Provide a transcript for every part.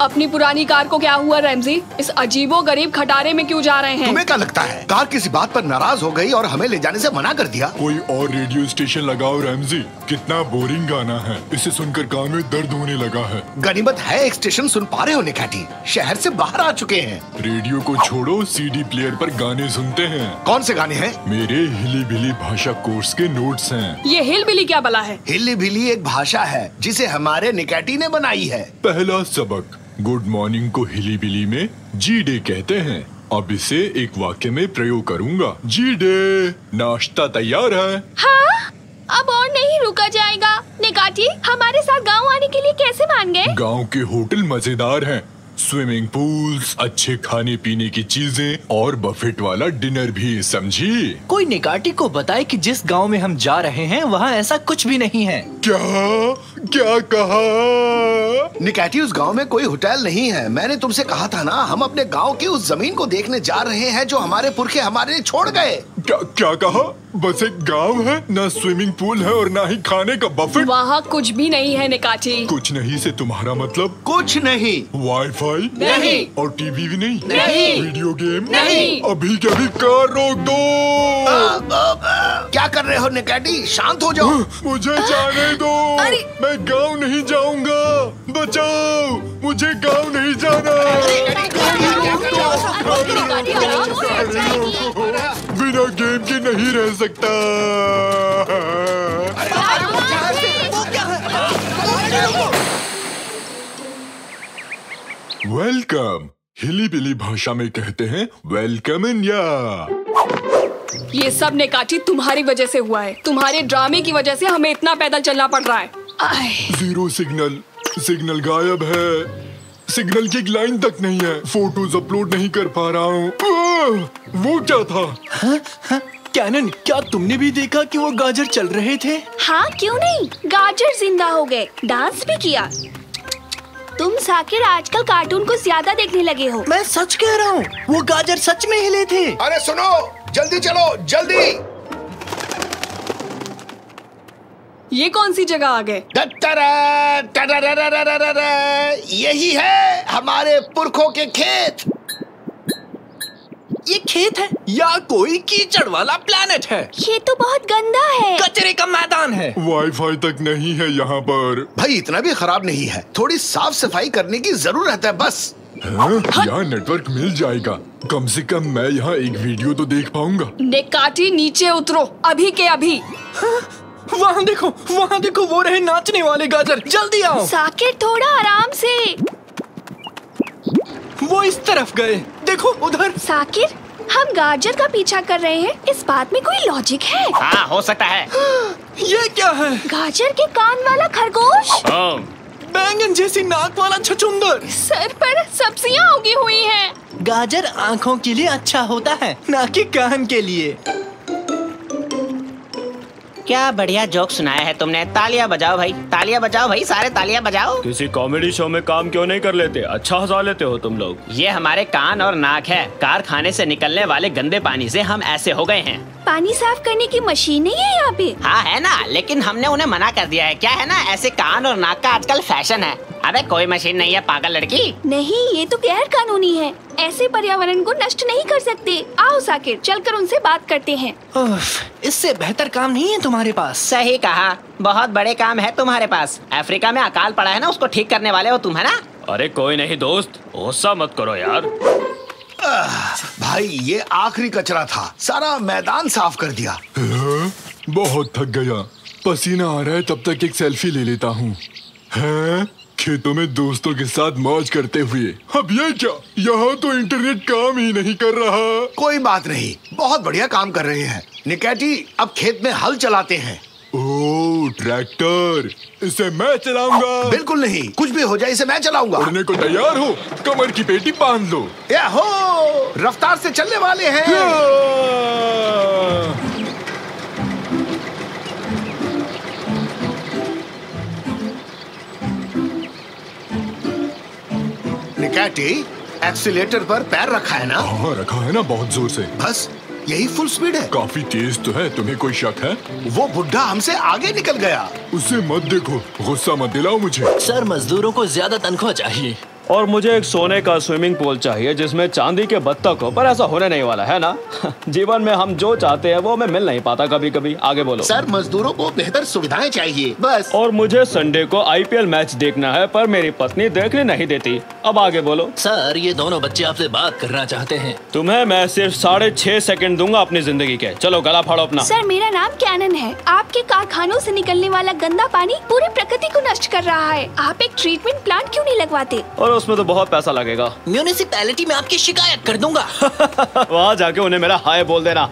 अपनी पुरानी कार को क्या हुआ रैमजी? इस अजीबो गरीब खटारे में क्यों जा रहे हैं? तुम्हें क्या लगता है कार किसी बात पर नाराज हो गई और हमें ले जाने से मना कर दिया? कोई और रेडियो स्टेशन लगाओ रैमजी। कितना बोरिंग गाना है, इसे सुनकर कान में दर्द होने लगा है। गनीमत है एक स्टेशन सुन पा रहे हो निकाटी, शहर से बाहर आ चुके हैं। रेडियो को छोड़ो, सीडी प्लेयर पर गाने सुनते हैं। कौन से गाने हैं? मेरे हिली बिली भाषा कोर्स के नोट्स हैं। ये हिल बिली क्या बला है? हिली बिली एक भाषा है जिसे हमारे निकाटी ने बनाई है। पहला सबक, गुड मॉर्निंग को हिली बिली में जी डे कहते हैं। अब इसे एक वाक्य में प्रयोग करूंगा। जी डे, नाश्ता तैयार है? हाँ, अब और नहीं रुका जाएगा। निकाटी हमारे साथ गांव आने के लिए कैसे मान गए? गांव के होटल मजेदार हैं। स्विमिंग पूल्स, अच्छे खाने पीने की चीजें और बफेट वाला डिनर भी, समझी? कोई निकाटी को बताए कि जिस गांव में हम जा रहे हैं वहाँ ऐसा कुछ भी नहीं है। क्या क्या कहा? निकाटी, उस गांव में कोई होटल नहीं है। मैंने तुमसे कहा था ना, हम अपने गांव की उस जमीन को देखने जा रहे हैं जो हमारे पुरखे हमारे लिए छोड़ गए। क्या क्या कहा? बस एक गांव है, ना स्विमिंग पूल है और ना ही खाने का बफेट। वहाँ कुछ भी नहीं है निकाटी। कुछ नहीं से तुम्हारा मतलब? कुछ नहीं। वाईफाई नहीं। और टीवी भी नहीं? नहीं। वीडियो गेम नहीं। अभी के अभी कार रोक दो। क्या कर रहे हो निकाटी? शांत हो जाओ। मुझे जाने दो। मैं गांव नहीं जाऊंगा। बचाओ, मुझे गांव नहीं जाना। बिना गेम के नहीं रह सकता। वेलकम, हिली बिली भाषा में कहते हैं वेलकम इन या। ये सब निकाटी तुम्हारी वजह से हुआ है। तुम्हारे ड्रामे की वजह से हमें इतना पैदल चलना पड़ रहा है। जीरो सिग्नल, सिग्नल गायब है। सिग्नल की एक लाइन तक नहीं है। फोटोज अपलोड नहीं कर पा रहा हूँ। वो क्या था? कैनन, क्या तुमने भी देखा कि वो गाजर चल रहे थे? हाँ, क्यों नहीं, गाजर जिंदा हो गए, डांस भी किया। तुम साकिर आजकल कार्टून को ज्यादा देखने लगे हो। मैं सच कह रहा हूँ, वो गाजर सच में हिले थे। अरे सुनो, जल्दी चलो, जल्दी। ये कौन सी जगह आ गए? यही है हमारे पुरखों के खेत। ये खेत है या कोई कीचड़ वाला प्लेनेट है? ये तो बहुत गंदा है। कचरे का मैदान है। वाईफाई तक नहीं है यहाँ पर। भाई इतना भी खराब नहीं है, थोड़ी साफ सफाई करने की जरूरत है बस। यहाँ नेटवर्क मिल जाएगा। कम से कम मैं यहाँ एक वीडियो तो देख पाऊंगा। निकाटी नीचे उतरो, अभी के अभी। वहाँ देखो, वो रहे नाचने वाले गाजर। जल्दी आओ। साकिर थोड़ा आराम से। वो इस तरफ गए, देखो उधर। साकिर, हम गाजर का पीछा कर रहे हैं, इस बात में कोई लॉजिक है? हाँ, हो सकता है। ये क्या है? गाजर के कान वाला खरगोश, बैंगन जैसी नाक वाला छछूंदर, सर पर सब्जियां उगी हुई हैं। गाजर आँखों के लिए अच्छा होता है, ना कि कान के लिए। क्या बढ़िया जोक सुनाया है तुमने। तालियां बजाओ भाई, तालियां बजाओ भाई, सारे तालियां बजाओ। किसी कॉमेडी शो में काम क्यों नहीं कर लेते? अच्छा हंसा लेते हो तुम लोग। ये हमारे कान और नाक है। कारखाने से निकलने वाले गंदे पानी से हम ऐसे हो गए हैं। पानी साफ करने की मशीन नहीं है यहाँ पे? हाँ है ना, लेकिन हमने उन्हें मना कर दिया है। क्या है ना, ऐसे कान और नाक का आजकल फैशन है। अबे कोई मशीन नहीं है पागल लड़की। नहीं, ये तो गैर कानूनी है। ऐसे पर्यावरण को नष्ट नहीं कर सकते। आओ साकिर, चलकर उनसे बात करते हैं। इससे बेहतर काम नहीं है तुम्हारे पास? सही कहा, बहुत बड़े काम है तुम्हारे पास। अफ्रीका में अकाल पड़ा है ना, उसको ठीक करने वाले हो तुम, है ना? अरे कोई नहीं दोस्त, गुस्सा मत करो यार। भाई ये आखिरी कचरा था, सारा मैदान साफ कर दिया। बहुत थक गया, पसीना आ रहा है। तब तक एक सेल्फी ले लेता हूँ। खेतों में दोस्तों के साथ मौज करते हुए। अब ये क्या, यहाँ तो इंटरनेट काम ही नहीं कर रहा। कोई बात नहीं, बहुत बढ़िया काम कर रहे हैं। निकाटी, अब खेत में हल चलाते हैं। ओह, ट्रैक्टर, इसे मैं चलाऊंगा। बिल्कुल नहीं, कुछ भी हो जाए इसे मैं चलाऊंगा। उड़ने को तैयार हो? कमर की पेटी बांध लो। याहो, रफ्तार से चलने वाले हैं। निकाटी, एक्सीलेटर पर पैर रखा है ना? हाँ रखा है ना, बहुत जोर से। बस यही फुल स्पीड है। काफी तेज तो है। तुम्हें कोई शक है? वो बुढ़ा हमसे आगे निकल गया। उसे मत देखो, गुस्सा मत दिलाओ मुझे। सर मजदूरों को ज्यादा तनख्वाह चाहिए। और मुझे एक सोने का स्विमिंग पूल चाहिए जिसमें चांदी के बत्तख हो, पर ऐसा होने नहीं वाला है ना। जीवन में हम जो चाहते हैं वो हमें मिल नहीं पाता कभी कभी। आगे बोलो। सर मजदूरों को बेहतर सुविधाएं चाहिए बस। और मुझे संडे को IPL मैच देखना है, पर मेरी पत्नी देखने नहीं देती। अब आगे बोलो। सर ये दोनों बच्चे आपसे बात करना चाहते हैं। तुम्हें मैं सिर्फ 6.5 सेकंड दूंगा अपनी जिंदगी के। चलो गला फाड़ो अपना। सर मेरा नाम कैनन है। आपके कारखानों से निकलने वाला गंदा पानी पूरी प्रकृति को नष्ट कर रहा है। आप एक ट्रीटमेंट प्लांट क्यों नहीं लगवाते? और उसमें तो बहुत पैसा लगेगा। म्यूनिसिपैलिटी में आपकी शिकायत कर दूंगा। वहाँ जाके उन्हें मेरा हाय बोल देना।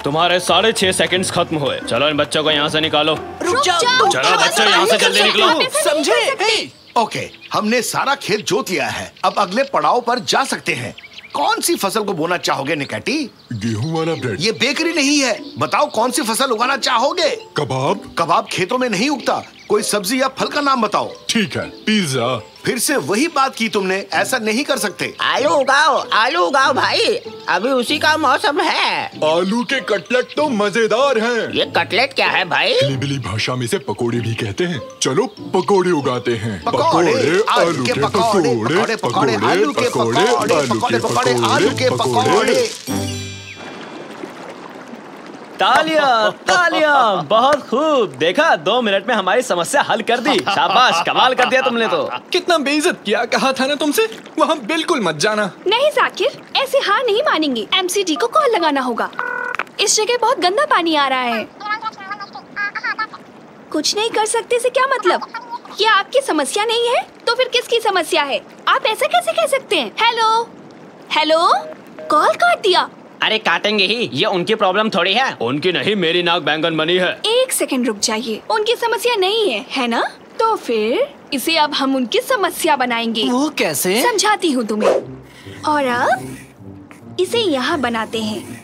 तुम्हारे 6.5 सेकंड्स खत्म हुए। चलो इन बच्चों को यहाँ से निकालो। रुक जाओ। चलो बच्चों यहाँ से जल्दी निकलो। समझे? ओके, हमने सारा खेत जोत लिया है। अब अगले पड़ाव पर जा सकते हैं। कौन सी फसल को बोना चाहोगे निकैटी? गेहूं वाला ब्रेड। ये बेकरी नहीं है। बताओ कौन सी फसल उगाना चाहोगे? कबाब। कबाब खेतों में नहीं उगता। कोई सब्जी या फल का नाम बताओ। ठीक है, पिज्जा। फिर से वही बात की तुमने। ऐसा नहीं कर सकते। आलू उगाओ भाई, अभी उसी का मौसम है। आलू के कटलेट तो मजेदार हैं। ये कटलेट क्या है भाई? हिलीबिली भाषा में से पकोड़े भी कहते हैं। चलो पकोड़े उगाते हैं। पकोड़े, आलू के पकोड़े, पकोड़े, पकोड़े, आलू के पकोड़े, पकोड़े, पकोड़े, आलू के पकोड़े। तालियां तालियां, बहुत खूब। देखा, 2 मिनट में हमारी समस्या हल कर दी। शाबाश, कमाल कर दिया तुमने तो। कितना बेइज्जत किया। कहा था ना तुमसे, वहाँ बिल्कुल मत जाना। नहीं जाकिर, ऐसे हार नहीं मानेंगे। MCD को कॉल लगाना होगा। इस जगह बहुत गंदा पानी आ रहा है। कुछ नहीं कर सकते से क्या मतलब? ये आपकी समस्या नहीं है तो फिर किसकी समस्या है? आप ऐसा कैसे कह सकते हैं? हेलो, कॉल काट दिया। अरे काटेंगे ही, ये उनकी प्रॉब्लम थोड़ी है। उनकी नहीं, मेरी नाक बैंगन बनी है। 1 सेकंड रुक जाइए। उनकी समस्या नहीं है ना? तो फिर इसे अब हम उनकी समस्या बनाएंगे। वो कैसे? समझाती हूँ तुम्हें। और अब इसे यहाँ बनाते हैं।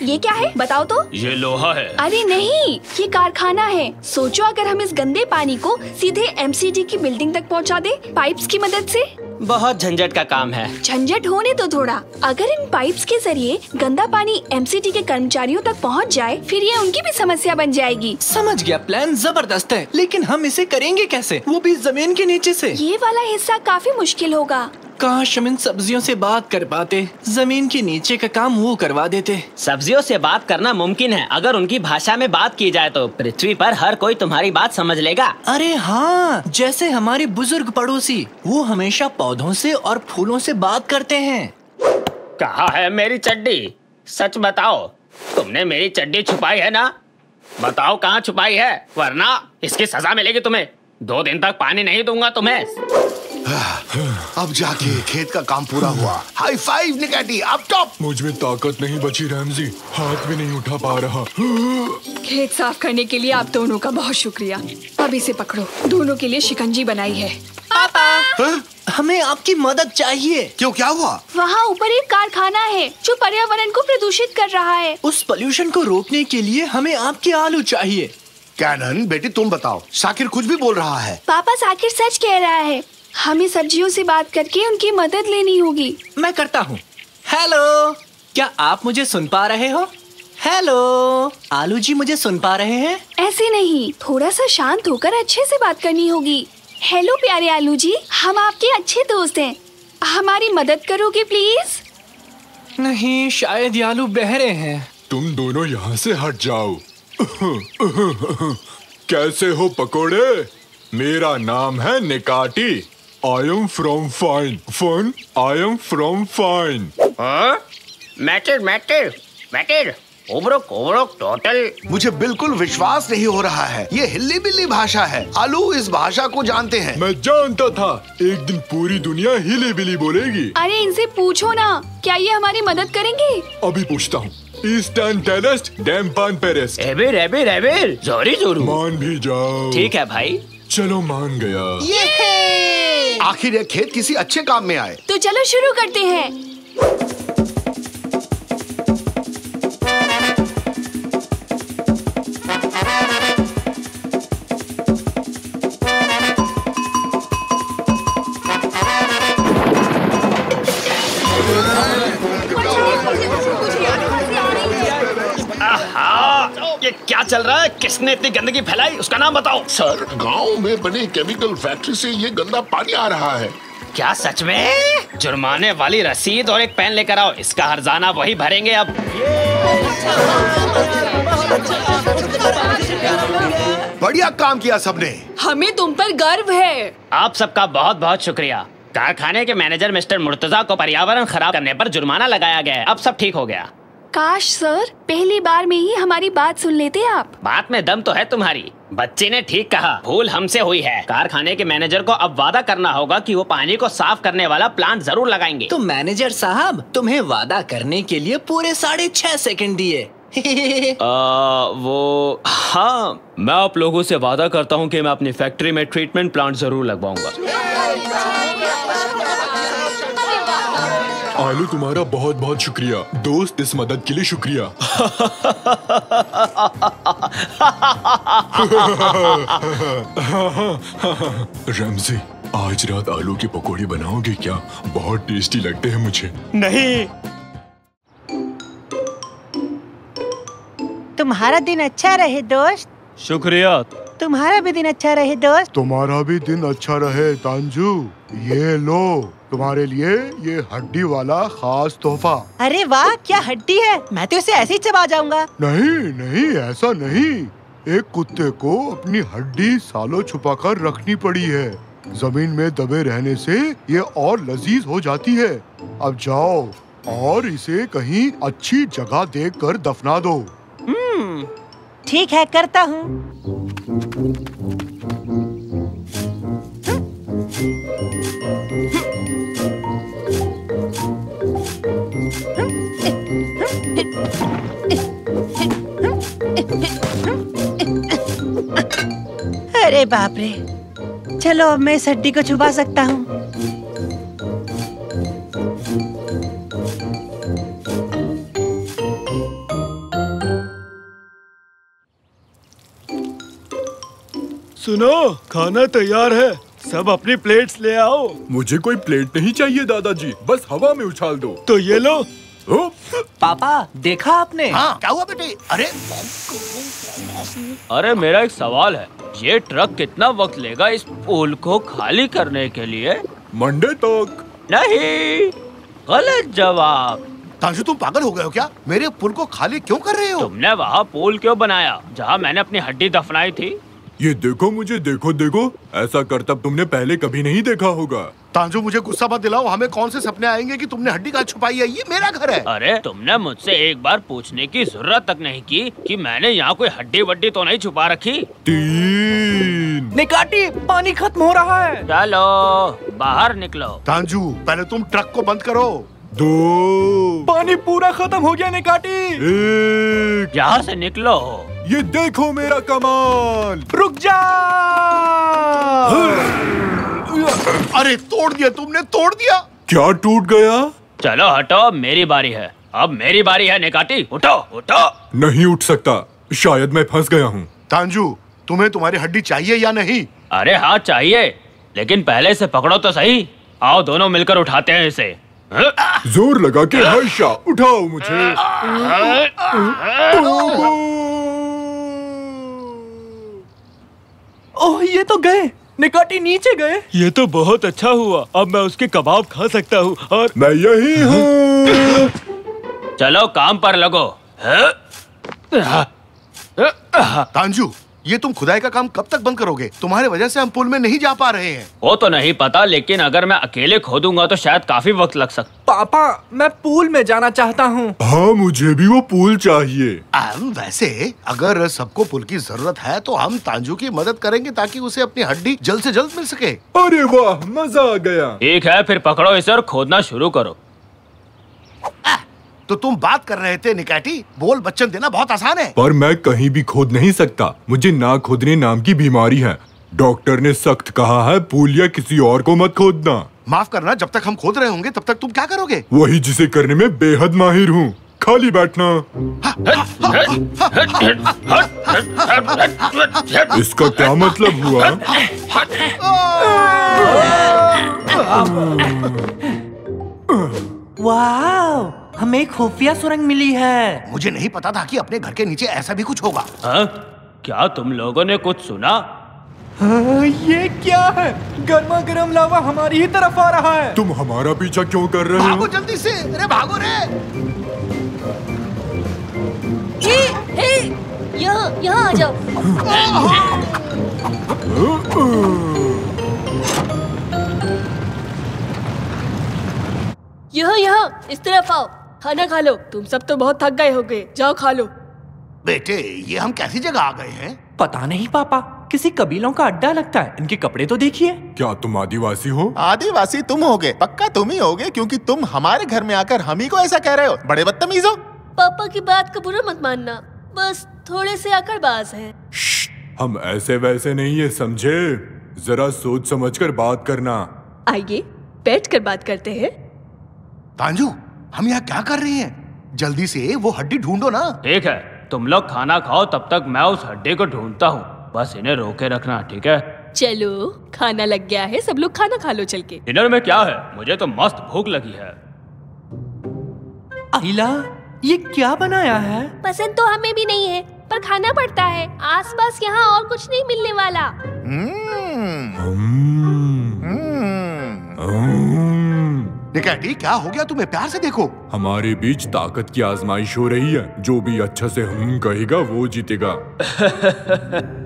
ये क्या है बताओ तो? ये लोहा है। अरे नहीं, ये कारखाना है। सोचो अगर हम इस गंदे पानी को सीधे MCD की बिल्डिंग तक पहुँचा दे पाइप्स की मदद से। बहुत झंझट का काम है। झंझट होने तो थोड़ा। अगर इन पाइप्स के जरिए गंदा पानी MCD के कर्मचारियों तक पहुंच जाए, फिर ये उनकी भी समस्या बन जाएगी। समझ गया, प्लान जबरदस्त है, लेकिन हम इसे करेंगे कैसे? वो भी जमीन के नीचे से। ये वाला हिस्सा काफी मुश्किल होगा। काश हम इन सब्जियों से बात कर पाते। जमीन के नीचे का काम वो करवा देते। सब्जियों से बात करना मुमकिन है। अगर उनकी भाषा में बात की जाए तो पृथ्वी पर हर कोई तुम्हारी बात समझ लेगा। अरे हाँ, जैसे हमारे बुजुर्ग पड़ोसी, वो हमेशा पौधों से और फूलों से बात करते हैं। कहाँ है मेरी चड्डी? सच बताओ, तुमने मेरी चड्डी छुपाई है ना? बताओ कहाँ छुपाई है, वरना इसकी सजा मिलेगी तुम्हें। 2 दिन तक पानी नहीं दूंगा तुम्हें। अब जाके खेत का काम पूरा हुआ। हाई फाइव निकैटी, अब टॉप। मुझ में ताकत नहीं बची रैमजी, हाथ भी नहीं उठा पा रहा। खेत साफ करने के लिए आप दोनों का बहुत शुक्रिया। अब इसे पकड़ो, दोनों के लिए शिकंजी बनाई है। पापा, हमें आपकी मदद चाहिए। क्यों, क्या हुआ? वहाँ ऊपर एक कारखाना है जो पर्यावरण को प्रदूषित कर रहा है। उस पोल्यूशन को रोकने के लिए हमें आपके आलू चाहिए। कैनन बेटी तुम बताओ, शाकिर कुछ भी बोल रहा है। पापा, शाकिर सच कह रहा है। हमें सब्जियों से बात करके उनकी मदद लेनी होगी। मैं करता हूँ। हेलो, क्या आप मुझे सुन पा रहे हो? हेलो, आलू जी मुझे सुन पा रहे हैं? ऐसे नहीं, थोड़ा सा शांत होकर अच्छे से बात करनी होगी। हेलो प्यारे आलू जी, हम आपके अच्छे दोस्त हैं। हमारी मदद करोगे प्लीज? नहीं, शायद ये आलू बहरे हैं। तुम दोनों यहाँ से हट जाओ। कैसे हो पकोड़े? मेरा नाम है Nikati. I am from fine. Fun? I am from fine. मैटर ओब्रोक टोटल। मुझे बिल्कुल विश्वास नहीं हो रहा है। ये हिल्ली बिल्ली भाषा है। आलू इस भाषा को जानते हैं। मैं जानता था एक दिन पूरी दुनिया हिली बिली बोलेगी। अरे इनसे पूछो ना, क्या ये हमारी मदद करेंगे? अभी पूछता हूँ। ईस्टर्न टेलेस्ट डैम्पान पेरेस्ट। एबिर जोरी जोरू। मान भी जाओ। ठीक है भाई। चलो मान गया। आखिर ये खेत किसी अच्छे काम में आए। तो चलो शुरू करते हैं। ये क्या चल रहा है? किसने इतनी गंदगी फैलाई? उसका नाम बताओ। सर, गांव में बनी केमिकल फैक्ट्री से ये गंदा पानी आ रहा है। क्या सच में? जुर्माने वाली रसीद और एक पेन लेकर आओ, इसका हर्जाना वही भरेंगे अब। बढ़िया काम किया सबने। हमें तुम पर गर्व है। आप सबका बहुत बहुत शुक्रिया। कारखाने के मैनेजर मिस्टर मुर्तजा को पर्यावरण खराब करने पर जुर्माना लगाया गया है। अब सब ठीक हो गया। काश सर, पहली बार में ही हमारी बात सुन लेते आप। बात में दम तो है तुम्हारी। बच्चे ने ठीक कहा, भूल हमसे हुई है। कारखाने के मैनेजर को अब वादा करना होगा कि वो पानी को साफ करने वाला प्लांट जरूर लगाएंगे। तो मैनेजर साहब, तुम्हें वादा करने के लिए पूरे 6.5 सेकंड दिए। हाँ, मैं आप लोगों से वादा करता हूँ कि मैं अपनी फैक्ट्री में ट्रीटमेंट प्लांट जरूर लगवाऊंगा। आलू, तुम्हारा बहुत बहुत शुक्रिया दोस्त, इस मदद के लिए शुक्रिया। रमजी, आज रात आलू की पकौड़ी बनाओगे क्या? बहुत टेस्टी लगते हैं मुझे। नहीं। तुम्हारा दिन अच्छा रहे दोस्त। शुक्रिया। तुम्हारा भी दिन अच्छा रहे दोस्त। तुम्हारा भी दिन अच्छा रहे तांजू। ये लो, तुम्हारे लिए ये हड्डी वाला खास तोहफा। अरे वाह, क्या हड्डी है! मैं तो इसे ऐसे ही चबा जाऊंगा। नहीं नहीं, ऐसा नहीं। एक कुत्ते को अपनी हड्डी सालों छुपाकर रखनी पड़ी है। जमीन में दबे रहने से ये और लजीज हो जाती है। अब जाओ और इसे कहीं अच्छी जगह देखकर दफना दो। ठीक है, करता हूँ। अरे बाप रे! चलो अब मैं इस हड्डी को छुपा सकता हूँ। सुनो, खाना तैयार है, सब अपनी प्लेट्स ले आओ। मुझे कोई प्लेट नहीं चाहिए दादाजी, बस हवा में उछाल दो। तो ये लो। पापा, देखा आपने? हाँ, क्या हुआ बेटे? अरे मेरा एक सवाल है, ये ट्रक कितना वक्त लेगा इस पुल को खाली करने के लिए? मंडे तक। नहीं, गलत जवाब। तांजू, तुम पागल हो गए हो क्या? मेरे पुल को खाली क्यों कर रहे हो? तुमने वहाँ पुल क्यों बनाया जहाँ मैंने अपनी हड्डी दफनाई थी? ये देखो मुझे, देखो देखो, ऐसा करतब तुमने पहले कभी नहीं देखा होगा। तांजू, मुझे गुस्सा मत दिलाओ। हमें कौन से सपने आएंगे कि तुमने हड्डी कहाँ छुपाई है? ये मेरा घर है। अरे तुमने मुझसे एक बार पूछने की जरूरत तक नहीं की कि मैंने यहाँ कोई हड्डी वड्डी तो नहीं छुपा रखी। 3। निकाटी, पानी खत्म हो रहा है। चलो बाहर निकलो। तांजू, पहले तुम ट्रक को बंद करो। 2। पानी पूरा खत्म हो गया निकाटी। 1। यहाँ से निकलो। ये देखो मेरा कमाल। रुक जा। अरे तोड़ दिया तुमने, तोड़ दिया। क्या टूट गया? चलो हटो, अब मेरी बारी है। अब मेरी बारी है निकाटी, उठो उठो। नहीं उठ सकता, शायद मैं फंस गया हूँ। तांजू, तुम्हें तुम्हारी हड्डी चाहिए या नहीं? अरे हाँ चाहिए, लेकिन पहले से पकड़ो तो सही। आओ दोनों मिलकर उठाते हैं इसे। जोर लगा के हर्षा, उठाओ मुझे। ओह, ये तो गए। निकाटी नीचे गए। ये तो बहुत अच्छा हुआ, अब मैं उसके कबाब खा सकता हूँ। और मैं यही हूँ। चलो काम पर लगो। तांजू, ये तुम खुदाई का काम कब तक बंद करोगे? तुम्हारे वजह से हम पुल में नहीं जा पा रहे हैं। वो तो नहीं पता, लेकिन अगर मैं अकेले खोदूंगा तो शायद काफी वक्त लग सकता। पापा, मैं पूल में जाना चाहता हूँ। हाँ, मुझे भी वो पूल चाहिए। वैसे अगर सबको पुल की जरूरत है तो हम तांजू की मदद करेंगे ताकि उसे अपनी हड्डी जल्द से जल्द मिल सके। अरे वाह, मजा आ गया। ठीक है, फिर पकड़ो इसे और खोदना शुरू करो। तो तुम बात कर रहे थे निकाटी, बोल बच्चन देना बहुत आसान है। पर मैं कहीं भी खोद नहीं सकता, मुझे ना खोदने नाम की बीमारी है। डॉक्टर ने सख्त कहा है, पूल या किसी और को मत खोदना। माफ करना, जब तक हम खोद रहे होंगे तब तक तुम क्या करोगे? वही जिसे करने में बेहद माहिर हूँ, खाली बैठना। इसका क्या मतलब हुआ? वाह, हमें खुफिया सुरंग मिली है। मुझे नहीं पता था कि अपने घर के नीचे ऐसा भी कुछ होगा। हाँ? क्या तुम लोगों ने कुछ सुना? ये क्या है? गर्मा गर्म लावा हमारी ही तरफ आ रहा है। तुम हमारा पीछा क्यों कर रहे हो? भागो जल्दी से, अरे भागो रे। यहाँ आ जाओ। यहाँ इस तरफ आओ, खाना खा लो। तुम सब तो बहुत थक गए होगे, जाओ खा लो। बेटे, ये हम कैसी जगह आ गए हैं? पता नहीं पापा, किसी कबीलों का अड्डा लगता है। इनके कपड़े तो देखिए। क्या तुम आदिवासी हो? आदिवासी तुम होगे, पक्का तुम ही होगे, क्योंकि तुम हमारे घर में आकर हम ही को ऐसा कह रहे हो। बड़े बदतमीज हो। पापा की बात का बुरा मत मानना, बस थोड़े से अकड़बाज हैं। हम ऐसे वैसे नहीं है, समझे? जरा सोच समझकर बात करना। आइए बैठकर बात करते हैं। तांजू, हम यहाँ क्या कर रहे हैं? जल्दी से वो हड्डी ढूंढो ना। ठीक है, तुम लोग खाना खाओ, तब तक मैं उस हड्डी को ढूंढता हूँ। बस इन्हें रोके रखना, ठीक है? चलो, खाना लग गया है, सब लोग खाना खा लो चल के। डिनर में क्या है? मुझे तो मस्त भूख लगी है। आइला, ये क्या बनाया है? पसंद तो हमें भी नहीं है, पर खाना पड़ता है। आसपास यहाँ और कुछ नहीं मिलने वाला। निकैटी, क्या हो गया तुम्हें? प्यार से देखो। हमारे बीच ताकत की आजमाइश हो रही है। जो भी अच्छा से कहेगा वो जीतेगा।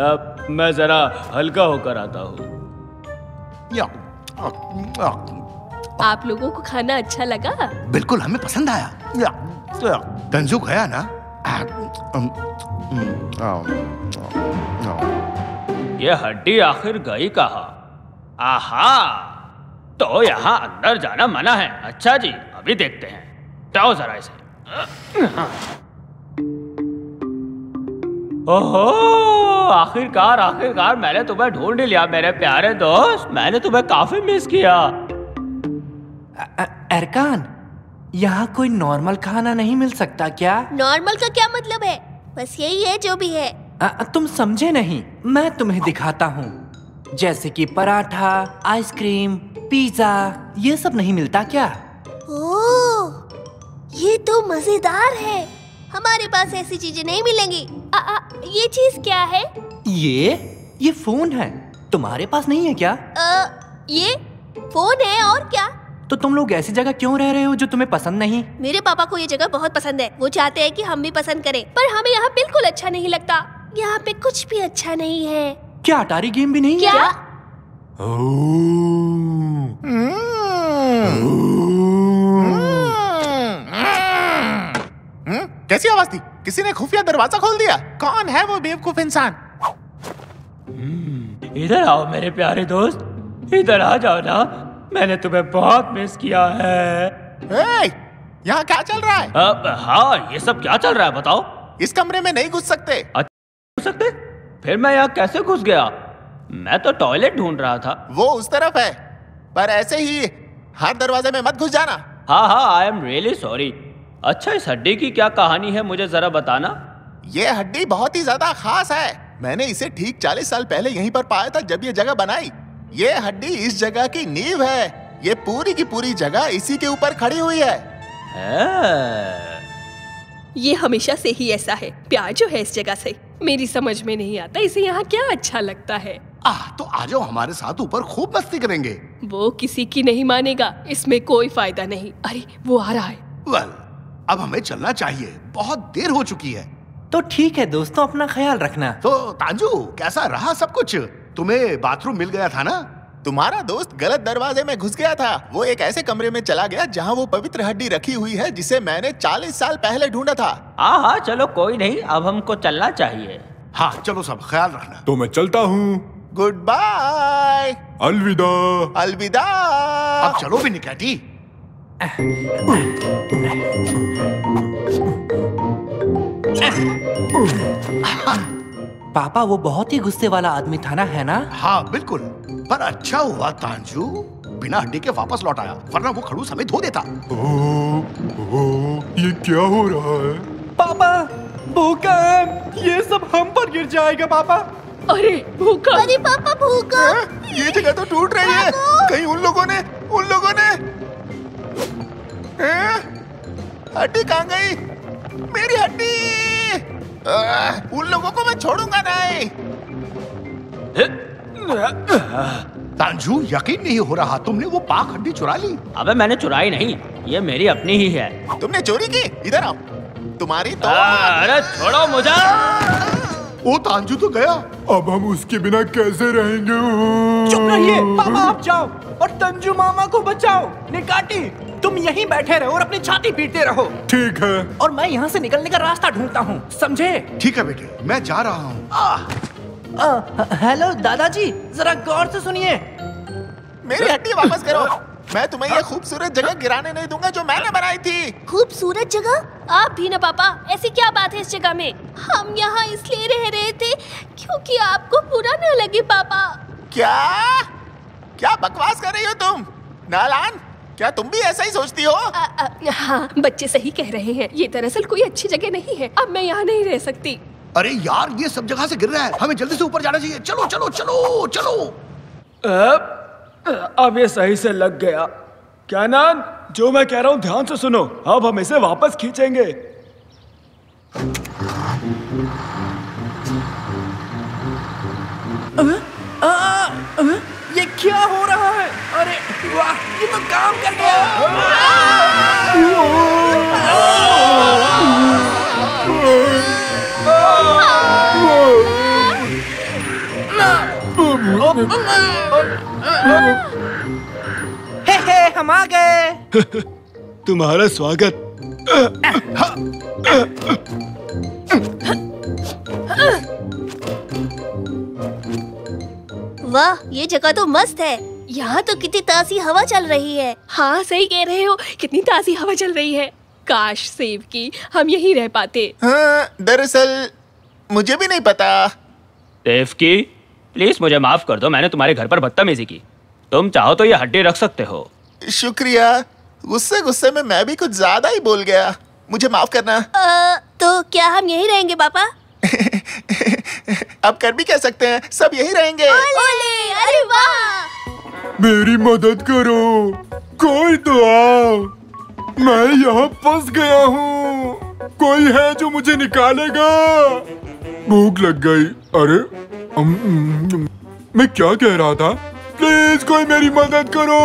अब मैं जरा हल्का होकर आता हूँ। आप लोगों को खाना अच्छा लगा? बिल्कुल, हमें पसंद आया। तंजू गया ना? ये हड्डी आखिर गई कहाँ? आहा, तो यहाँ अंदर जाना मना है। अच्छा जी, अभी देखते हैं। जाओ जरा इसे। ओहो, आखिरकार मैंने तुम्हें ढूंढ लिया मेरे प्यारे दोस्त। मैंने तुम्हें काफी मिस किया। एरकान, यहाँ कोई नॉर्मल खाना नहीं मिल सकता क्या? नॉर्मल का क्या मतलब है? बस यही है जो भी है। तुम समझे नहीं, मैं तुम्हें दिखाता हूँ। जैसे कि पराठा, आइसक्रीम, पिज्जा, ये सब नहीं मिलता क्या? ओह, ये तो मजेदार है। हमारे पास ऐसी चीजें नहीं मिलेंगी। ये चीज क्या है? ये फोन है। तुम्हारे पास नहीं है क्या? ये फोन है और क्या? तो तुम लोग ऐसी जगह क्यों रह रहे हो जो तुम्हें पसंद नहीं? मेरे पापा को ये जगह बहुत पसंद है। वो चाहते हैं कि हम भी पसंद करें, पर हमें यहाँ बिल्कुल अच्छा नहीं लगता। यहाँ पे कुछ भी अच्छा नहीं है। क्या अटारी गेम भी नहीं क्या? है? कैसी आवाज थी? किसी ने खुफिया दरवाजा खोल दिया। कौन है वो बेवकूफ इंसान? इधर आओ मेरे प्यारे दोस्त, इधर आ जाओ ना। मैंने तुम्हें बहुत मिस किया है। यहाँ क्या चल रहा है? हाँ, ये सब क्या चल रहा है बताओ? इस कमरे में नहीं घुस सकते। घुस सकते? फिर मैं यहाँ कैसे घुस गया? मैं तो टॉयलेट ढूंढ रहा था। वो उस तरफ है, पर ऐसे ही हर दरवाजे में मत घुस जाना। हाँ, आई एम रियली सॉरी। अच्छा, इस हड्डी की क्या कहानी है, मुझे जरा बताना। ये हड्डी बहुत ही ज्यादा खास है। मैंने इसे ठीक 40 साल पहले यहीं पर पाया था जब ये जगह बनाई। ये हड्डी इस जगह की नींव है। ये पूरी की पूरी जगह इसी के ऊपर खड़ी हुई है। ये हमेशा से ही ऐसा है। प्यार जो है इस जगह से, मेरी समझ में नहीं आता इसे यहाँ क्या अच्छा लगता है। तो आ जाओ हमारे साथ, ऊपर खूब मस्ती करेंगे। वो किसी की नहीं मानेगा, इसमें कोई फायदा नहीं। अरे वो आ रहा है। वेल, अब हमें चलना चाहिए, बहुत देर हो चुकी है। तो ठीक है दोस्तों, अपना ख्याल रखना। तो तांजू, कैसा रहा सब कुछ? तुम्हें बाथरूम मिल गया था ना? तुम्हारा दोस्त गलत दरवाजे में घुस गया था। वो एक ऐसे कमरे में चला गया जहाँ वो पवित्र हड्डी रखी हुई है जिसे मैंने 40 साल पहले ढूंढा था। हाँ, चलो कोई नहीं, अब हमको चलना चाहिए। हाँ चलो, सब ख्याल रखना। तो मैं चलता हूँ। Good bye. अलविदा। अलविदा। अब चलो भी निकैटी। पापा, वो बहुत ही गुस्से वाला आदमी था ना, है ना? हाँ बिल्कुल, पर अच्छा हुआ तांजू बिना हड्डी के वापस लौट आया, वरना वो खड़ूस हमें धो देता। ये क्या हो रहा है? पापा, भूकंप! ये सब हम पर गिर जाएगा पापा। अरे भूकंप! अरे पापा, भूकंप! ये जगह तो टूट रही है। कहीं उन लोगों ने हड्डी कहाँ गई? मेरी हड्डी! उन लोगों को मैं छोड़ूंगा नहीं। तांजू, यकीन नहीं हो रहा, तुमने वो पाक हड्डी चुरा ली। अबे मैंने चुराई नहीं, ये मेरी अपनी ही है। तुमने चोरी की? इधर आओ। तुम्हारी तो अरे छोड़ो मुझे। ओ तांजू तो गया। अब हम उसके बिना कैसे रहेंगे? चुप रहिए, पापा आप जाओ और तंजू मामा को बचाओ। निकाटी, तुम यहीं बैठे रहो और अपनी छाती पीटते रहो। ठीक है। और मैं यहाँ से निकलने का रास्ता ढूंढता हूँ, समझे? ठीक है बेटे, मैं जा रहा हूँ। हेलो दादाजी, जरा गौर से सुनिए। मेरी हड्डी वापस करो। मैं तुम्हें ये खूबसूरत जगह गिराने नहीं दूंगा जो मैंने बनाई थी। खूबसूरत जगह? आप भी ना पापा, ऐसी क्या बात है इस जगह में? हम यहाँ इसलिए रह रहे थे क्योंकि आपको बुरा न लगे पापा। क्या क्या बकवास कर रही हो तुम? नालान, क्या तुम भी ऐसा ही सोचती हो? हाँ, बच्चे सही कह रहे हैं। ये दरअसल कोई अच्छी जगह नहीं है। अब मैं यहाँ नहीं रह सकती। अरे यार, ये सब जगह से गिर रहा है, हमें जल्दी से ऊपर जाना चाहिए। चलो चलो चलो चलो। अब ये सही से लग गया। कैनन, जो मैं कह रहा हूँ ध्यान से सुनो। अब हम इसे वापस खींचेंगे। ये क्या हो रहा है? अरे वाह, ये तो काम कर गया। हे हम आ गए। तुम्हारा स्वागत। वाह, ये जगह तो मस्त है। यहाँ तो कितनी ताज़ी हवा चल रही है। हाँ सही कह रहे हो, कितनी ताज़ी हवा चल रही है। काश सेव की हम यहीं रह पाते। हाँ, दरअसल मुझे भी नहीं पता। सेव की, प्लीज मुझे माफ कर दो, मैंने तुम्हारे घर पर बदतमीजी की। तुम चाहो तो ये हड्डी रख सकते हो। शुक्रिया। गुस्से गुस्से में मैं भी कुछ ज्यादा ही बोल गया, मुझे माफ करना। तो क्या हम यहीं रहेंगे पापा? अब कर भी कह सकते हैं, सब यहीं रहेंगे। ओले, अरे वाह! मेरी मदद करो, कोई तो आओ, मैं यहाँ फंस गया हूँ। कोई है जो मुझे निकालेगा? भूख लग गई। अरे मैं क्या कह रहा था? प्लीज कोई मेरी मदद करो।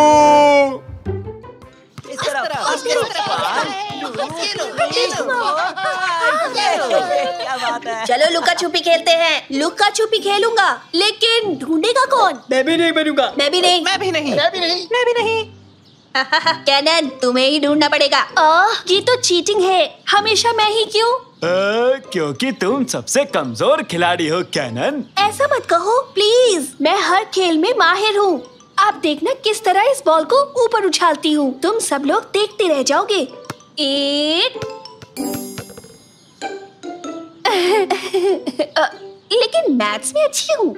चलो लुका छुपी खेलते हैं। लुका छुपी खेलूंगा, लेकिन ढूंढेगा कौन? मैं भी नहीं बनूंगा। मैं भी नहीं। मैं भी नहीं। मैं भी नहीं। मैं भी नहीं। कैनन, तुम्हें ही ढूंढना पड़ेगा। ये तो चीटिंग है। हमेशा मैं ही क्यों? क्योंकि तुम सबसे कमजोर खिलाड़ी हो कैनन। ऐसा मत कहो प्लीज, मैं हर खेल में माहिर हूँ। आप देखना किस तरह इस बॉल को ऊपर उछालती हूँ। तुम सब लोग देखते रह जाओगे। एक लेकिन मैथ्स में अच्छी हूँ।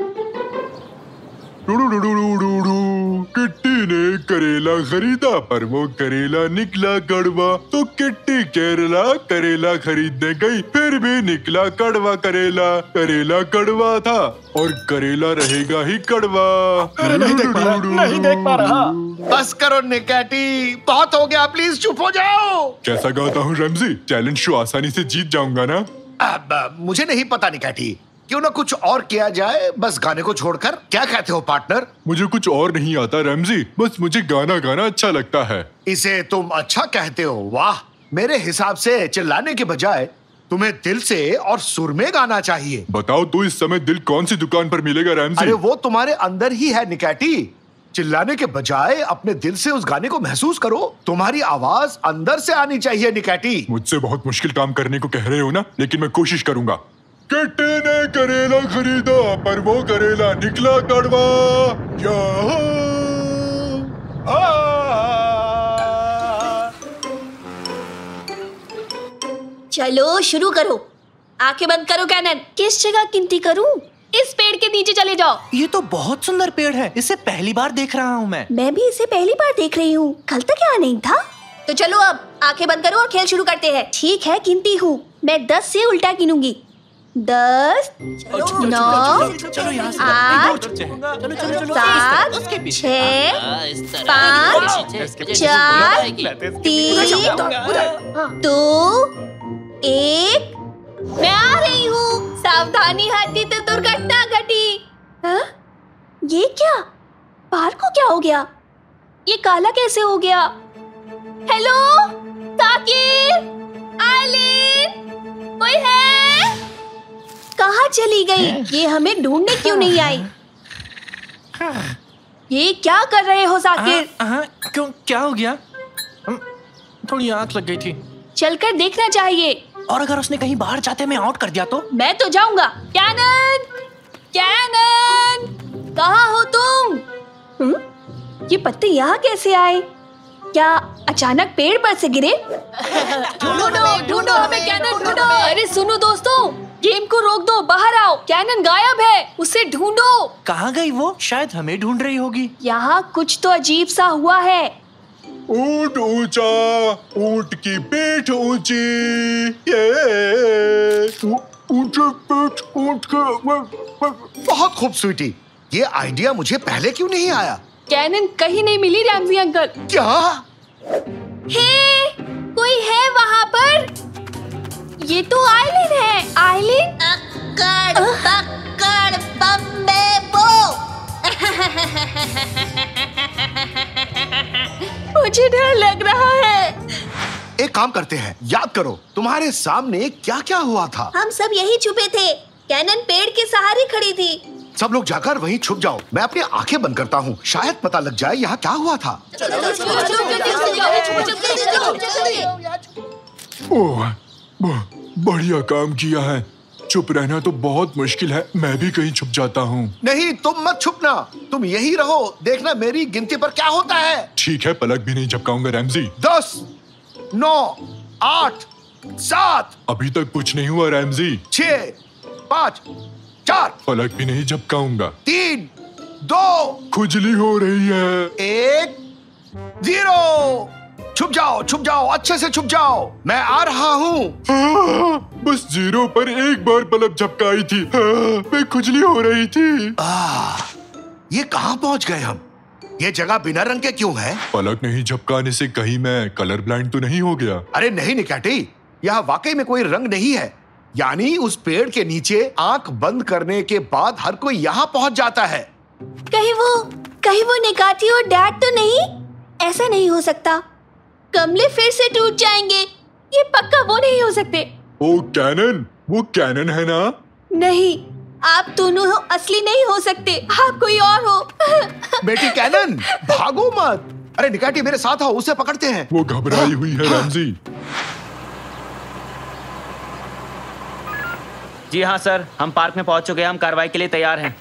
किट्टी ने करेला खरीदा, पर वो करेला निकला कड़वा। तो किट्टी केरला करेला खरीदने गई, फिर भी निकला कड़वा करेला। करेला कड़वा था और करेला रहेगा ही कड़वा। नहीं देख पा रहा। बस करो निकैटी, बहुत हो गया, प्लीज चुप हो जाओ। कैसा गाता हूँ रमजी? टैलेंट शो आसानी से जीत जाऊंगा ना? अब मुझे नहीं पता निकैटी, क्यों ना कुछ और किया जाए, बस गाने को छोड़कर। क्या कहते हो पार्टनर? मुझे कुछ और नहीं आता रमजी, बस मुझे गाना गाना अच्छा लगता है। इसे तुम अच्छा कहते हो? वाह, मेरे हिसाब से चिल्लाने के बजाय तुम्हें दिल से और सुर में गाना चाहिए। बताओ तो इस समय दिल कौन सी दुकान पर मिलेगा रमजी? अरे वो तुम्हारे अंदर ही है निकैटी। चिल्लाने के बजाय अपने दिल से उस गाने को महसूस करो। तुम्हारी आवाज अंदर से आनी चाहिए निकैटी। मुझसे बहुत मुश्किल काम करने को कह रहे हो ना, लेकिन मैं कोशिश करूंगा। किट्टी ने करेला खरीदा, पर वो करेला निकला कड़वा। चलो शुरू करो। आंखें बंद करो कैनन। किस जगह गिनती करूं? इस पेड़ के नीचे चले जाओ। ये तो बहुत सुंदर पेड़ है, इसे पहली बार देख रहा हूँ मैं। मैं भी इसे पहली बार देख रही हूँ, कल तक यहाँ नहीं था। तो चलो अब आंखें बंद करो और खेल शुरू करते हैं। ठीक है, गिनती हूँ। मैं 10 से उल्टा गिनूंगी। 10, 9, 8, 7, 6, 5, 4, 3, 2, 1। मैं आ रही हूँ। सावधानी हाथी, तो दुर्घटना घटी। हाँ? ये क्या? बाहर को क्या हो गया? ये काला कैसे हो गया? हेलो साकिर, आइलिन, कोई है? कहाँ चली गई? ये हमें ढूंढने क्यों नहीं आई? ये क्या कर रहे हो साकिर? क्यों, क्या हो गया? थोड़ी आंख लग गई थी। चलकर देखना चाहिए। और अगर उसने कहीं बाहर जाते में आउट कर दिया तो? मैं तो जाऊंगा। कैनन, कैनन, कहाँ हो तुम? ये पत्ते यहाँ कैसे आए? क्या अचानक पेड़ पर से गिरे? ढूंढो हमें कैनन, ढूंढो। अरे सुनो दोस्तों, गेम को रोक दो, बाहर आओ। कैनन गायब है, उसे ढूंढो। कहाँ गई वो? शायद हमें ढूंढ रही होगी। यहाँ कुछ तो अजीब सा हुआ है। ऊंट ऊंचा, ऊंट की पीठ ऊंची, ये ऊंचे पीठ ऊंट के। बहुत खूब स्वीटी, ये आइडिया मुझे पहले क्यों नहीं आया? कैनन कहीं नहीं मिली रैमजी अंकल। क्या? हे, कोई है वहाँ पर? ये तो आइलिन है। आइलिन? अक्कड़ बक्कड़ बम्बे बो। मुझे डर लग रहा है। एक काम करते हैं, याद करो तुम्हारे सामने क्या क्या हुआ था। हम सब यही छुपे थे। कैनन पेड़ के सहारे खड़ी थी। सब लोग जाकर वहीं छुप जाओ। मैं अपनी आंखें बंद करता हूँ, शायद पता लग जाए यहाँ क्या हुआ था। ओह, बढ़िया काम किया है। चुप रहना तो बहुत मुश्किल है। मैं भी कहीं छुप जाता हूँ। नहीं, तुम मत छुपना, तुम यही रहो। देखना मेरी गिनती पर क्या होता है। ठीक है, पलक भी नहीं झपकाऊंगा रैमजी। 10, 9, 8, 7। अभी तक कुछ नहीं हुआ रैमजी। 6, 5, 4। पलक भी नहीं झपकाऊंगा। 3, 2। खुजली हो रही है। 1, 0। छुप जाओ, अच्छे से छुप जाओ। मैं आ रहा हूँ। बस 0 पर एक बार पलक झपकाई थी। मैं खुजली हो रही थी। ये कहाँ पहुँच गए हम? ये जगह बिना रंग के क्यों है? पलक नहीं झपकाने से कहीं मैं कलर ब्लाइंड तो नहीं हो गया? अरे नहीं निकैटी, यहाँ वाकई में कोई रंग नहीं है। यानी उस पेड़ के नीचे आंख बंद करने के बाद हर कोई यहाँ पहुँच जाता है। कहीं वो निकाटी और डैड तो नहीं? ऐसा नहीं हो सकता। गमले फिर से टूट जाएंगे। ये पक्का वो नहीं हो सकते। ओ कैनन, वो कैनन है ना? नहीं, आप दोनों हो, असली नहीं हो सकते। आप कोई और हो। बेटी कैनन, भागो मत। अरे निकाटी मेरे साथ आओ, उसे पकड़ते हैं। वो घबराई हुई है रैमजी। जी हाँ सर, हम पार्क में पहुंच चुके हैं। हम कार्रवाई के लिए तैयार हैं।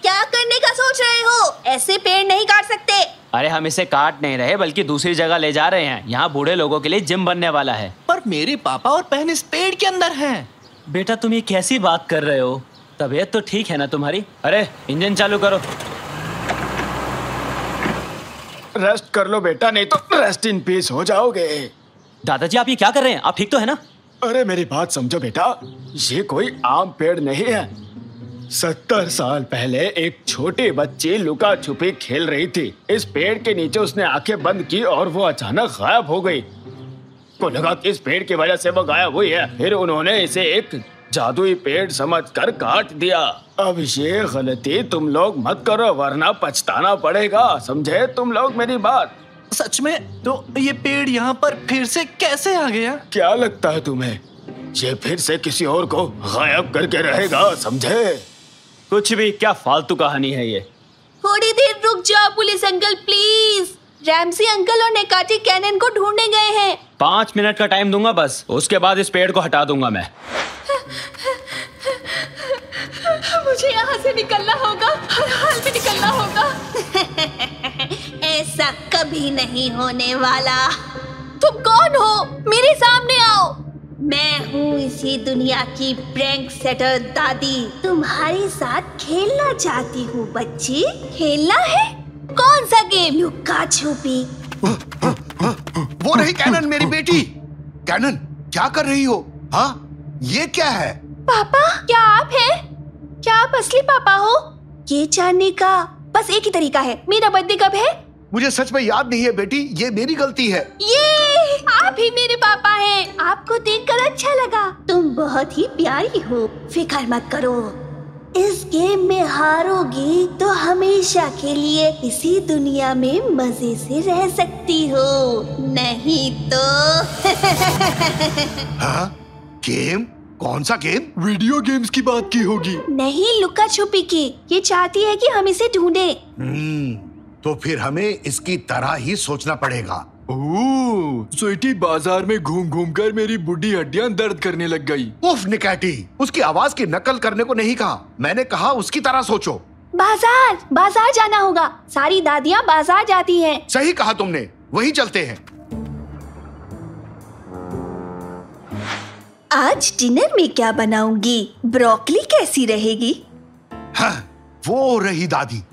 क्या करने का सोच रहे हो? ऐसे पेड़ नहीं काट सकते। अरे हम इसे काट नहीं रहे, बल्कि दूसरी जगह ले जा रहे हैं। यहाँ बूढ़े लोगों के लिए जिम बनने वाला है। पर मेरे पापा और बहन इस पेड़ के अंदर हैं। बेटा तुम ये कैसी बात कर रहे हो? तबीयत तो ठीक है ना तुम्हारी? अरे इंजन चालू करो। रेस्ट कर लो बेटा, नहीं तो रेस्ट इन पीस हो जाओगे। दादाजी आप ये क्या कर रहे हैं? आप ठीक तो है ना? अरे मेरी बात समझो बेटा, ये कोई आम पेड़ नहीं है। 70 साल पहले एक छोटी बच्ची लुका छुपी खेल रही थी। इस पेड़ के नीचे उसने आंखें बंद की और वो अचानक गायब हो गई। को लगा कि इस पेड़ की वजह से वो गायब हुई है। फिर उन्होंने इसे एक जादुई पेड़ समझकर काट दिया। अब ये गलती तुम लोग मत करो, वरना पछताना पड़ेगा। समझे तुम लोग मेरी बात? सच में? तो ये पेड़ यहाँ पर फिर से कैसे आ गया? क्या लगता है तुम्हें ये फिर से किसी और को गायब करके रहेगा? समझे? कुछ भी, क्या फालतू कहानी है ये। थोड़ी देर रुक जाओ police uncle please. Ramsay uncle और निकाटी कैनन को ढूंढने गए हैं। 5 मिनट का टाइम दूंगा बस, उसके बाद इस पेड़ को हटा दूंगा मैं। मुझे यहाँ से निकलना होगा, हर हाल में निकलना होगा। ऐसा कभी नहीं होने वाला। तुम कौन हो? मेरे सामने आओ। मैं हूँ इसी दुनिया की प्रैंक सेटर दादी। तुम्हारे साथ खेलना चाहती हूँ बच्ची। खेलना है? कौन सा गेम? लुका छुपी। वो रही कैनन, मेरी बेटी। कैनन क्या कर रही हो? हाँ, ये क्या है? पापा, क्या आप हैं? क्या आप असली पापा हो? ये जानने का बस एक ही तरीका है। मेरा बर्थडे कब है? मुझे सच में याद नहीं है बेटी, ये मेरी गलती है। ये आप ही मेरे पापा हैं। आपको देखकर अच्छा लगा। तुम बहुत ही प्यारी हो। फिक्र मत करो, इस गेम में हारोगी तो हमेशा के लिए इसी दुनिया में मजे से रह सकती हो, नहीं तो। हाँ? गेम? कौन सा गेम? वीडियो गेम्स की बात की होगी। नहीं, लुका छुपी की। ये चाहती है कि हम इसे ढूंढे। तो फिर हमें इसकी तरह ही सोचना पड़ेगा। ओह, स्वीटी बाजार में घूम घूम कर मेरी बुढ़ी हड्डियां दर्द करने लग गई। उफ निकैटी, उसकी आवाज की नकल करने को नहीं कहा, मैंने कहा उसकी तरह सोचो। बाजार, बाजार जाना होगा। सारी दादियाँ बाजार जाती हैं। सही कहा तुमने, वही चलते हैं। आज डिनर में क्या बनाऊंगी? ब्रोकली कैसी रहेगी? हाँ, वो रही दादी।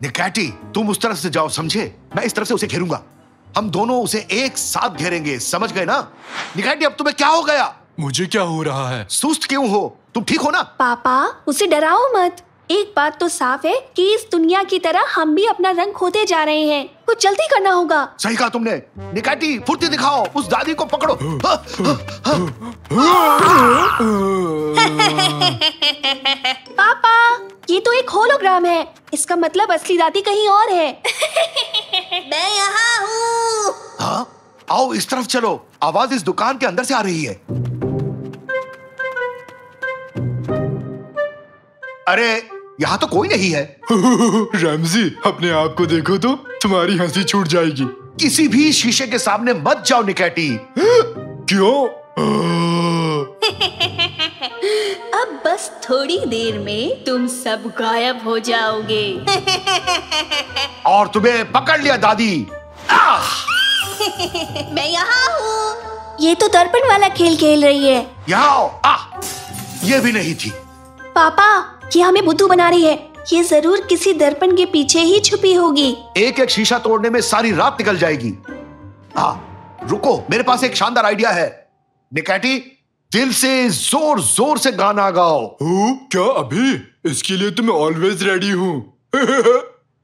निकैटी, तुम उस तरफ से जाओ, समझे? मैं इस तरफ से उसे घेरूंगा। हम दोनों उसे एक साथ घेरेंगे, समझ गए ना? निकैटी, अब तुम्हें क्या हो गया? मुझे क्या हो रहा है? सुस्त क्यों हो? तुम ठीक हो ना? पापा, उसे डराओ मत। एक बात तो साफ है कि इस दुनिया की तरह हम भी अपना रंग खोते जा रहे हैं। कुछ जल्दी करना होगा। सही कहा तुमने। निकैटी, फुर्ती दिखाओ, उस दादी को पकड़ो। पापा, ये तो एक होलोग्राम है। इसका मतलब असली दादी कहीं और है। मैं यहाँ हूँ। हाँ? आओ इस तरफ चलो, आवाज इस दुकान के अंदर से आ रही है। अरे, यहाँ तो कोई नहीं है। रमजी, अपने आप को देखो तो तुम्हारी हंसी छूट जाएगी। किसी भी शीशे के सामने मत जाओ निकैटी। क्यों? अब बस थोड़ी देर में तुम सब गायब हो जाओगे। और तुम्हें पकड़ लिया दादी। मैं यहाँ हूँ। ये तो दर्पण वाला खेल खेल रही है। यहाँ आओ। ये भी नहीं थी। पापा, ये हमें बुद्धू बना रही है। ये जरूर किसी दर्पण के पीछे ही छुपी होगी। एक एक शीशा तोड़ने में सारी रात निकल जाएगी। रुको, मेरे पास एक शानदार आइडिया है। निकैटी, दिल से जोर जोर से गाना गाओ। क्या अभी? इसके लिए तो मैं ऑलवेज रेडी हूँ।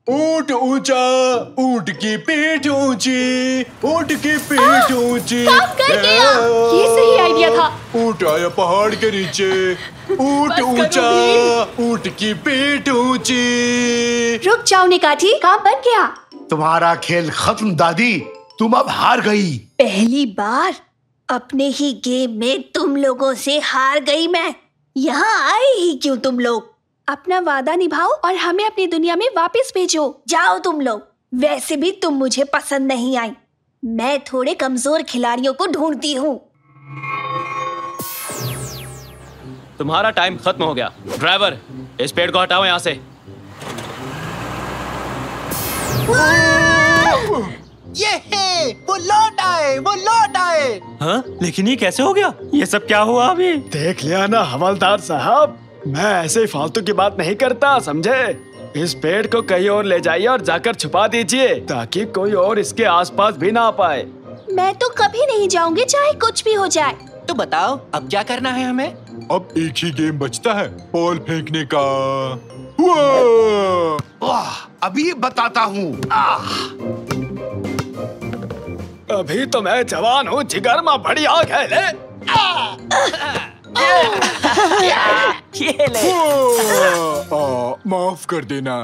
ऊंट ऊंचा, ऊंट की पीठ ऊंची, ऊंट की पीठ ऊंची। काम कर गया। ये सही आइडिया था। ऊंट आया पहाड़ के नीचे, ऊंट ऊंचा, ऊंट की पीठ ऊंची। रुक जाओ निकाठी, काम बन गया। तुम्हारा खेल खत्म दादी, तुम अब हार गई। पहली बार अपने ही गेम में तुम लोगों से हार गई मैं। यहाँ आए ही क्यों तुम लोग? अपना वादा निभाओ और हमें अपनी दुनिया में वापस भेजो। जाओ तुम लोग। वैसे भी तुम मुझे पसंद नहीं आई। मैं थोड़े कमजोर खिलाड़ियों को ढूंढती हूँ। तुम्हारा टाइम खत्म हो गया। ड्राइवर, इस पेड़ को हटाओ यहाँ से। ये है, वो लौट आए, वो लौट आए। हाँ? लेकिन ये कैसे हो गया? ये सब क्या हुआ अभी? देख लिया ना हवलदार साहब, मैं ऐसे फालतू की बात नहीं करता, समझे? इस पेड़ को कहीं और ले जाइए और जाकर छुपा दीजिए ताकि कोई और इसके आसपास भी ना आ पाए। मैं तो कभी नहीं जाऊंगी, चाहे कुछ भी हो जाए। तो बताओ, अब क्या करना है हमें? अब एक ही गेम बचता है, बॉल फेंकने का। अभी बताता हूँ। अभी तो मैं जवान हूँ, जिगर में बड़ी आग है। ले ये ले। माफ कर देना।